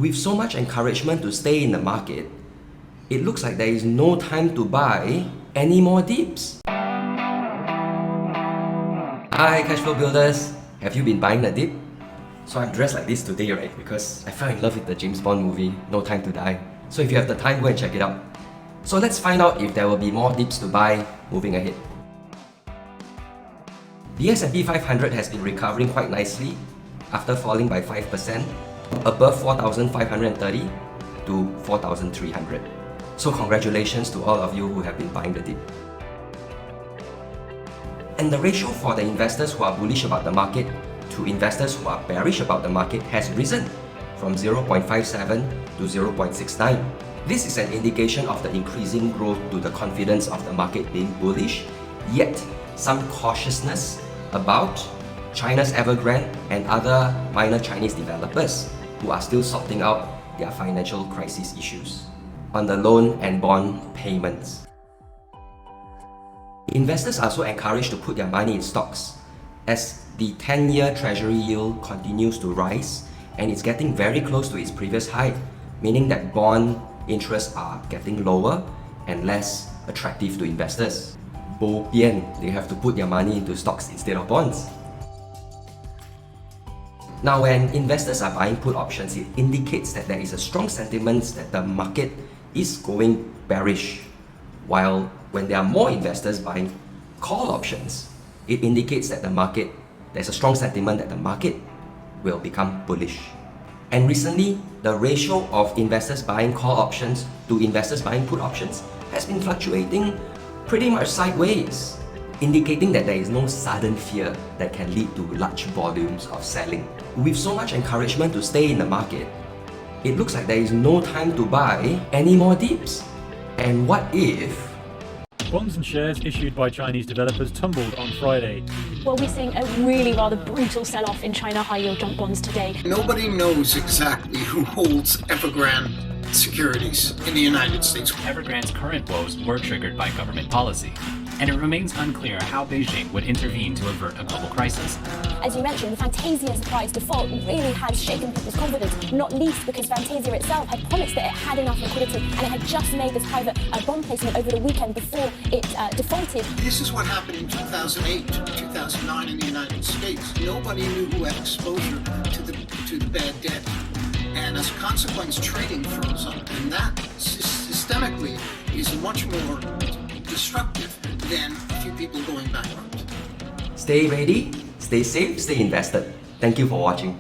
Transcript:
With so much encouragement to stay in the market, it looks like there is no time to buy any more dips. Hi Cashflow Builders! Have you been buying the dip? So I'm dressed like this today, right? Because I fell in love with the James Bond movie, No Time to Die. So if you have the time, go and check it out. So let's find out if there will be more dips to buy moving ahead. The S&P 500 has been recovering quite nicely after falling by 5%, above 4,530 to 4,300. So congratulations to all of you who have been buying the dip. And the ratio for the investors who are bullish about the market to investors who are bearish about the market has risen from 0.57 to 0.69. This is an indication of the increasing growth to the confidence of the market being bullish, yet some cautiousness about China's Evergrande and other minor Chinese developers who are still sorting out their financial crisis issues on the loan and bond payments. Investors are also encouraged to put their money in stocks as the 10-year treasury yield continues to rise and it's getting very close to its previous high, meaning that bond interests are getting lower and less attractive to investors. Pian, they have to put their money into stocks instead of bonds. Now, when investors are buying put options, it indicates that there is a strong sentiment that the market is going bearish. While when there are more investors buying call options, it indicates that there's a strong sentiment that the market will become bullish. And recently, the ratio of investors buying call options to investors buying put options has been fluctuating pretty much sideways, indicating that there is no sudden fear that can lead to large volumes of selling. With so much encouragement to stay in the market, it looks like there is no time to buy any more dips. And what if bonds and shares issued by Chinese developers tumbled on Friday? Well, we're seeing a really rather brutal sell-off in China high-yield junk bonds today. Nobody knows exactly who holds Evergrande securities in the United States. Evergrande's current woes were triggered by government policy, and it remains unclear how Beijing would intervene to avert a global crisis. As you mentioned, the Fantasia surprise default really has shaken people's confidence, not least because Fantasia itself had promised that it had enough liquidity and it had just made this private bond placement over the weekend before it defaulted. This is what happened in 2008 to 2009 in the United States. Nobody knew who had exposure to the bad debt. And as a consequence, trading froze up. And that systemically is much more destructive than a few people going bankrupt. stay ready, stay safe, stay invested. Thank you for watching.